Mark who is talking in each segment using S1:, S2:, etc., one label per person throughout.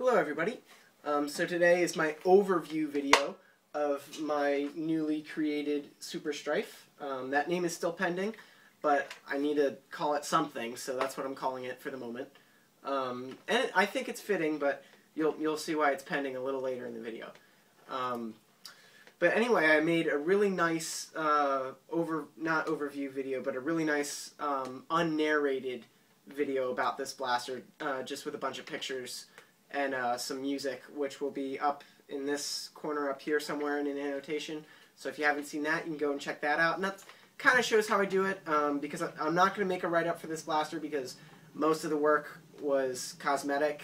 S1: Hello everybody. So today is my overview video of my newly created Super Stryfe. That name is still pending, but I need to call it something, so that's what I'm calling it for the moment. And I think it's fitting, but you'll see why it's pending a little later in the video. But anyway, I made a really nice not overview video, but a really nice unnarrated video about this blaster, just with a bunch of pictures and some music, which will be up in this corner up here somewhere in an annotation. So if you haven't seen that, you can go and check that out. And that kind of shows how I do it, because I'm not going to make a write-up for this blaster because most of the work was cosmetic.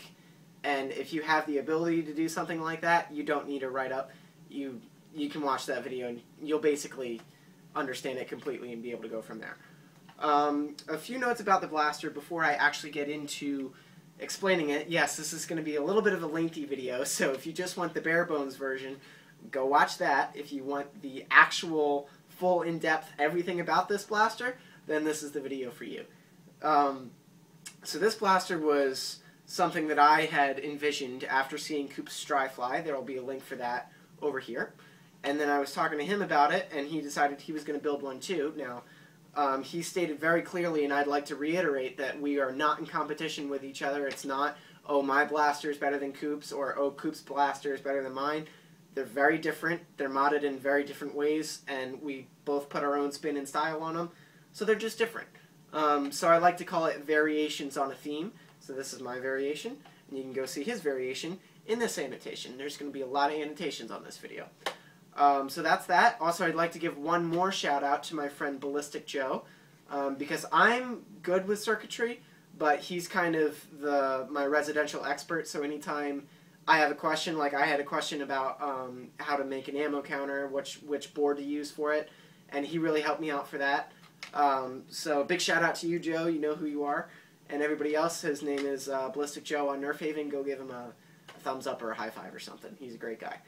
S1: And if you have the ability to do something like that, you don't need a write-up. You can watch that video and you'll basically understand it completely and be able to go from there. A few notes about the blaster before I actually get into explaining it. Yes, this is going to be a little bit of a lengthy video, so if you just want the bare bones version, go watch that. If you want the actual full in-depth everything about this blaster, then this is the video for you. So this blaster was something that I had envisioned after seeing Coop's Stryfe. There will be a link for that over here. And then I was talking to him about it, and he decided he was going to build one too. Now, he stated very clearly, and I'd like to reiterate, that we are not in competition with each other. It's not, oh, my blaster is better than Coop's, or oh, Coop's blaster is better than mine. They're very different. They're modded in very different ways, and we both put our own spin and style on them. So they're just different. So I like to call it variations on a theme. So this is my variation, and you can go see his variation in this annotation. There's going to be a lot of annotations on this video. So that's that. Also, I'd like to give one more shout out to my friend Ballistic Joe, because I'm good with circuitry, but he's kind of my residential expert. So anytime I have a question, like I had a question about how to make an ammo counter, which board to use for it, and he really helped me out for that. So big shout out to you, Joe. You know who you are, and everybody else. His name is Ballistic Joe on Nerf Haven. Go give him a thumbs up or a high five or something. He's a great guy.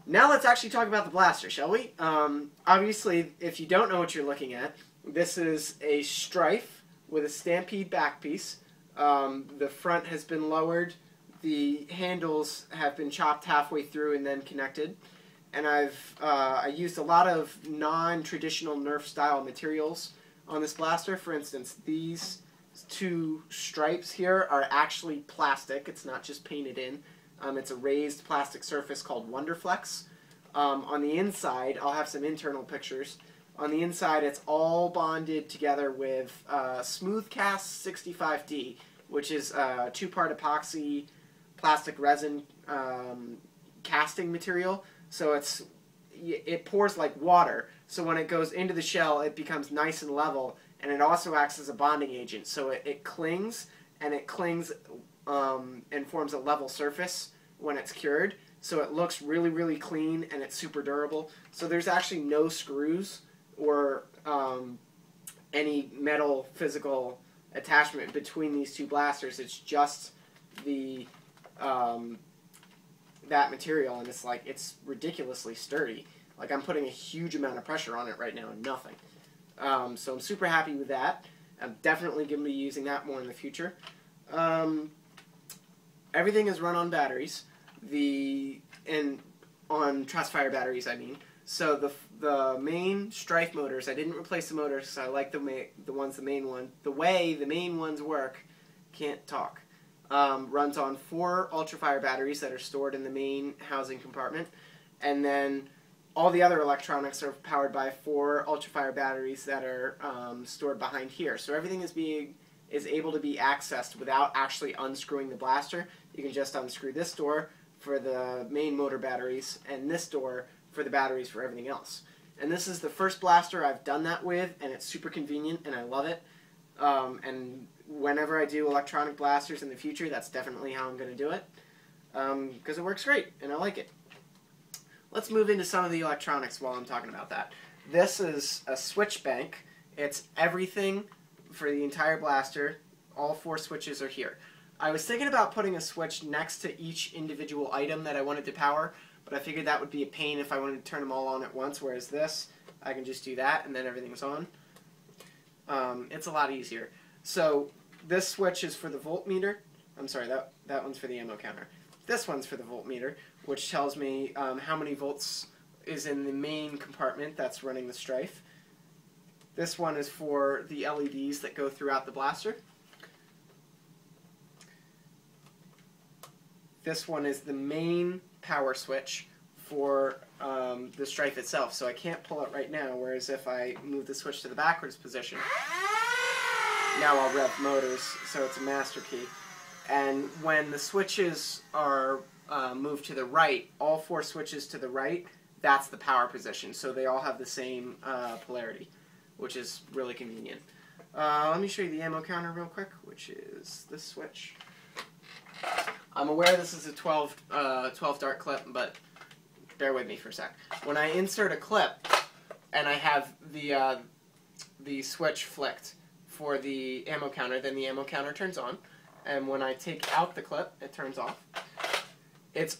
S1: Now let's actually talk about the blaster, shall we? Obviously, if you don't know what you're looking at, this is a Stryfe with a Stampede back piece. The front has been lowered. The handles have been chopped halfway through and then connected. And I used a lot of non-traditional Nerf style materials on this blaster. For instance, these two stripes here are actually plastic. It's not just painted in. It's a raised plastic surface called Wonderflex. On the inside, I'll have some internal pictures. On the inside, it's all bonded together with Smooth Cast 65D, which is a two-part epoxy plastic resin casting material. So it pours like water. So when it goes into the shell, it becomes nice and level, and it also acts as a bonding agent. So it clings, and it clings and forms a level surface when it's cured. So it looks really, really clean, and it's super durable. So there's actually no screws or any metal physical attachment between these two blasters. It's just that material, and it's ridiculously sturdy. Like, I'm putting a huge amount of pressure on it right now and nothing. So I'm super happy with that. I'm definitely going to be using that more in the future. Everything is run on batteries, on Trustfire batteries, I mean. So the main Stryfe motors, I didn't replace the motors because I like the way the main ones work, can't talk. Runs on 4 Ultrafire batteries that are stored in the main housing compartment, and then all the other electronics are powered by 4 Ultrafire batteries that are stored behind here. So everything is able to be accessed without actually unscrewing the blaster. You can just unscrew this door for the main motor batteries and this door for the batteries for everything else. And this is the first blaster I've done that with, and it's super convenient, and I love it. And whenever I do electronic blasters in the future, that's definitely how I'm going to do it, because it works great, and I like it. Let's move into some of the electronics while I'm talking about that. This is a switch bank. It's everything for the entire blaster. All 4 switches are here. I was thinking about putting a switch next to each individual item that I wanted to power, but I figured that would be a pain if I wanted to turn them all on at once, whereas this, I can just do that and then everything's on. It's a lot easier. So this switch is for the voltmeter. I'm sorry, that one's for the ammo counter. This one's for the voltmeter, which tells me how many volts is in the main compartment that's running the Stryfe. This one is for the LEDs that go throughout the blaster. This one is the main power switch for the Stryfe itself, so I can't pull it right now, whereas if I move the switch to the backwards position, now I'll rev motors, so it's a master key. And when the switches are moved to the right, all 4 switches to the right, that's the power position, so they all have the same polarity, which is really convenient. Let me show you the ammo counter real quick, which is this switch. I'm aware this is a 12 dart clip, but bear with me for a sec. When I insert a clip and I have the switch flicked for the ammo counter, then the ammo counter turns on, and when I take out the clip, it turns off. It's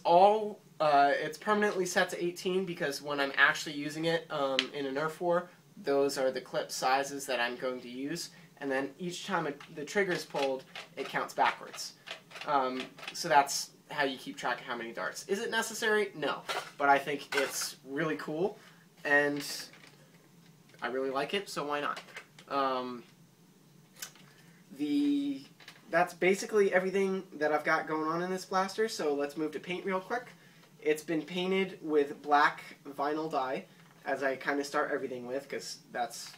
S1: permanently set to 18 because when I'm actually using it in a Nerf war, those are the clip sizes that I'm going to use, and then each time the trigger is pulled, it counts backwards. So that's how you keep track of how many darts. Is it necessary? No. But I think it's really cool, and I really like it, so why not? That's basically everything that I've got going on in this blaster, so let's move to paint real quick. It's been painted with black vinyl dye, as I kind of start everything with, because that's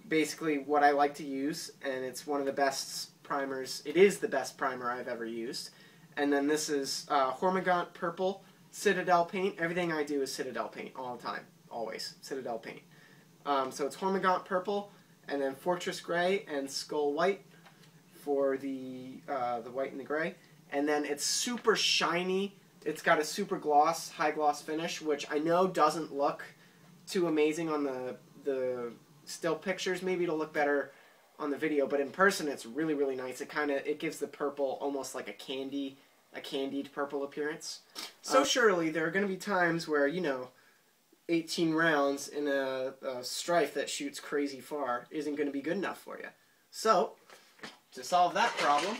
S1: basically what I like to use, and it's one of the best primers. It is the best primer I've ever used. And then this is Hormigaunt Purple Citadel paint. Everything I do is Citadel paint all the time, always Citadel paint. So it's Hormigaunt Purple, and then Fortress Gray and Skull White for the white and the gray. And then it's super shiny. It's got a super gloss, high gloss finish, which I know doesn't look too amazing on the still pictures. Maybe it'll look better on the video, but in person it's really, really nice. It gives the purple almost like a candied purple appearance. So surely there are going to be times where, you know, 18 rounds in a Stryfe that shoots crazy far isn't going to be good enough for you. So to solve that problem,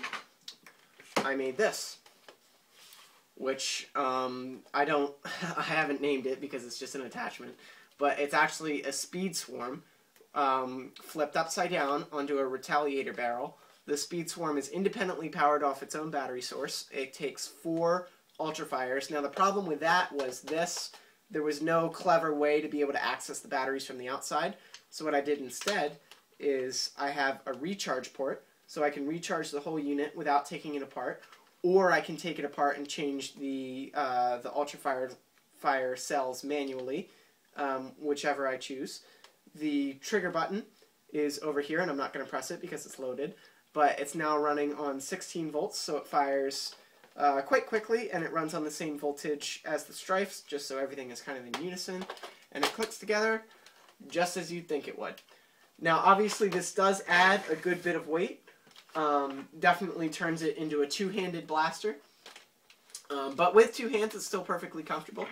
S1: I made this, which I haven't named it because it's just an attachment, but it's actually a speed swarm flipped upside down onto a retaliator barrel. The speed swarm is independently powered off its own battery source. It takes 4 ultrafires. Now the problem with that was there was no clever way to be able to access the batteries from the outside. So what I did instead is I have a recharge port, so I can recharge the whole unit without taking it apart, or I can take it apart and change the ultrafire cells manually, whichever I choose. The trigger button is over here, and I'm not going to press it because it's loaded, but it's now running on 16 volts, so it fires quite quickly, and it runs on the same voltage as the Stryfes, just so everything is kind of in unison, and it clicks together just as you'd think it would. Now, obviously, this does add a good bit of weight. Definitely turns it into a two-handed blaster, but with 2 hands, it's still perfectly comfortable.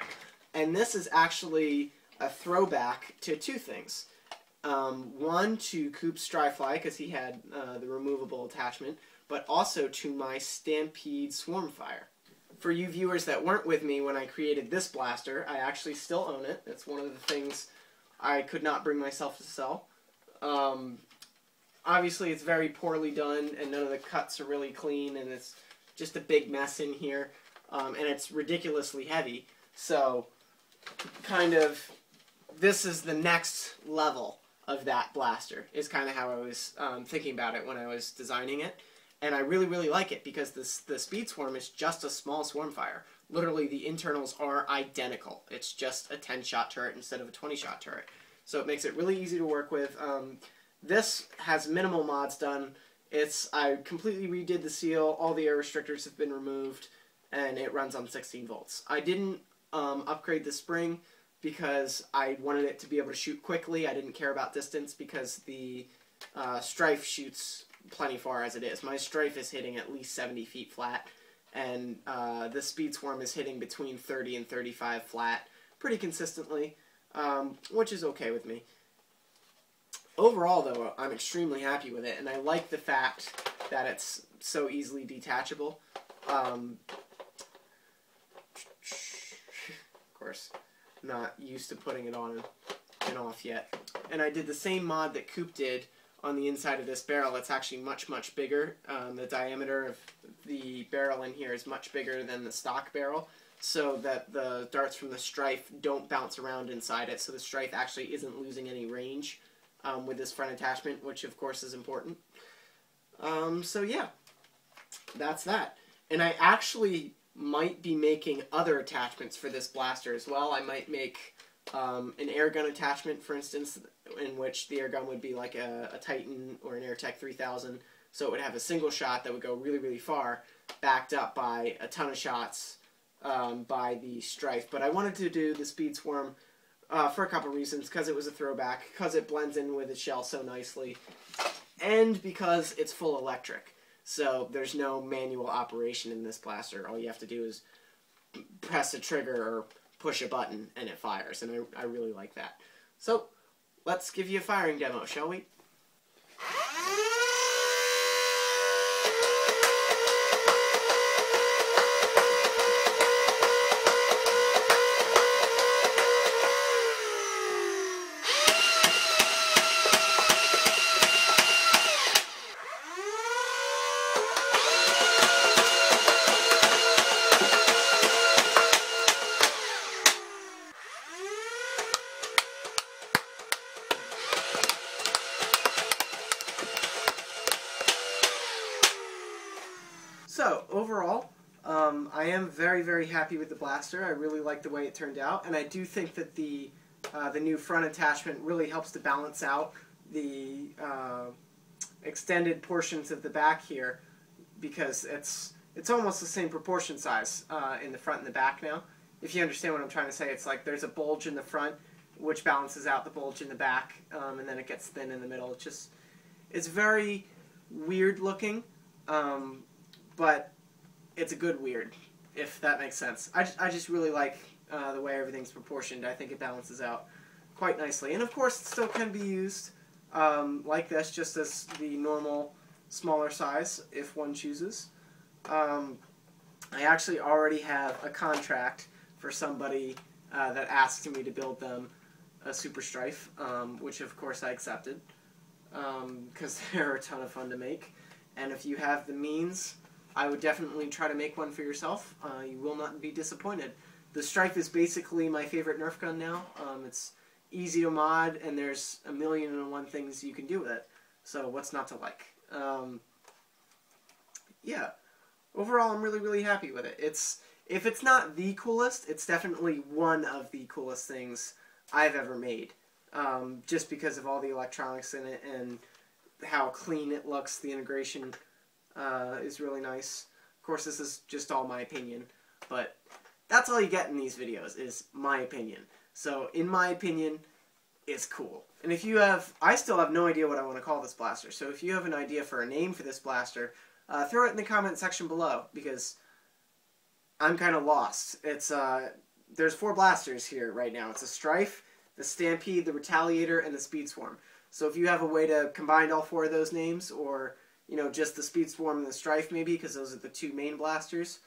S1: And this is actually a throwback to 2 things. One, to Coop's Stryfe, because he had the removable attachment, but also to my Stampede Swarmfire. For you viewers that weren't with me when I created this blaster, I actually still own it. It's one of the things I could not bring myself to sell. Obviously, it's very poorly done, and none of the cuts are really clean, and it's just a big mess in here, and it's ridiculously heavy. So, kind of, this is the next level of that blaster, is kind of how I was thinking about it when I was designing it. And I really, really like it because the Speed Swarm is just a small Swarmfire. Literally, the internals are identical. It's just a 10-shot turret instead of a 20-shot turret. So it makes it really easy to work with. This has minimal mods done. I completely redid the seal. All the air restrictors have been removed, and it runs on 16 volts. I didn't upgrade the spring because I wanted it to be able to shoot quickly. I didn't care about distance because the Stryfe shoots plenty far as it is. My Stryfe is hitting at least 70 feet flat, and the Speed Swarm is hitting between 30 and 35 flat pretty consistently, which is okay with me. Overall, though, I'm extremely happy with it, and I like the fact that it's so easily detachable. Of course, not used to putting it on and off yet. And I did the same mod that Coop did on the inside of this barrel. It's actually much, much bigger. The diameter of the barrel in here is much bigger than the stock barrel, so that the darts from the Stryfe don't bounce around inside it, so the Stryfe actually isn't losing any range with this front attachment, which of course is important. So yeah, that's that. And I actually might be making other attachments for this blaster as well. I might make an air gun attachment, for instance, in which the air gun would be like a Titan or an AirTech 3000, so it would have a single shot that would go really, really far, backed up by a ton of shots by the Stryfe. But I wanted to do the Speed Swarm for a couple reasons, because it was a throwback, because it blends in with the shell so nicely, and because it's full electric. So there's no manual operation in this blaster. All you have to do is press a trigger or push a button and it fires, and I really like that. So let's give you a firing demo, shall we? So, overall, I am very, very happy with the blaster. I really like the way it turned out, and I do think that the new front attachment really helps to balance out the extended portions of the back here, because it's almost the same proportion size in the front and the back now. If you understand what I'm trying to say, it's like there's a bulge in the front which balances out the bulge in the back, and then it gets thin in the middle. It's very weird looking. But it's a good weird, if that makes sense. I just really like the way everything's proportioned. I think it balances out quite nicely. And of course, it still can be used like this, just as the normal smaller size, if one chooses. I actually already have a contract for somebody that asked me to build them a Super Stryfe, which of course I accepted, because they're a ton of fun to make. And if you have the means, I would definitely try to make one for yourself. You will not be disappointed. The Stryfe is basically my favorite Nerf gun now. It's easy to mod, and there's 1,000,001 things you can do with it. So what's not to like? Yeah. Overall, I'm really, really happy with it. If it's not the coolest, it's definitely one of the coolest things I've ever made. Just because of all the electronics in it and how clean it looks. The integration is really nice. Of course, this is just all my opinion, but that's all you get in these videos, is my opinion. So, in my opinion, it's cool. And if you have, I still have no idea what I want to call this blaster, so if you have an idea for a name for this blaster, throw it in the comment section below, because I'm kind of lost. There's 4 blasters here right now. It's a Stryfe, the Stampede, the Retaliator, and the Speed Swarm. So if you have a way to combine all 4 of those names, or just the Speed Swarm and the Stryfe maybe, because those are the 2 main blasters,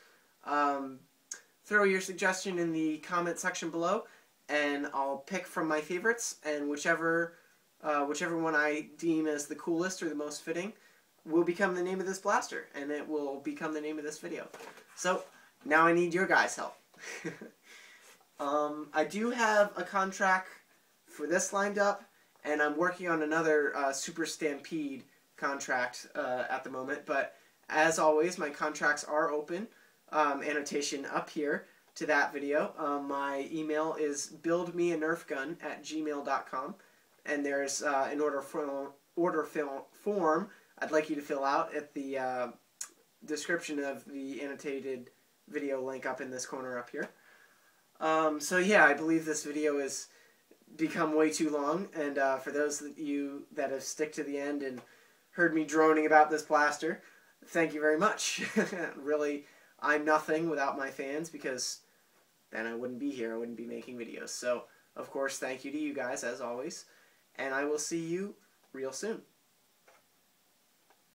S1: throw your suggestion in the comment section below, and I'll pick from my favorites, and whichever one I deem as the coolest or the most fitting will become the name of this blaster, and it will become the name of this video. So now I need your guys' help. I do have a contract for this lined up, and I'm working on another Super Stampede contract at the moment, but as always, my contracts are open. Annotation up here to that video. My email is buildmeanerfgun@gmail.com, and there's an order form I'd like you to fill out at the description of the annotated video link up in this corner up here. So yeah, I believe this video has become way too long, and for those of you that have stuck to the end and heard me droning about this blaster, thank you very much. Really, I'm nothing without my fans, because then I wouldn't be here, I wouldn't be making videos. So, of course, thank you to you guys, as always, and I will see you real soon.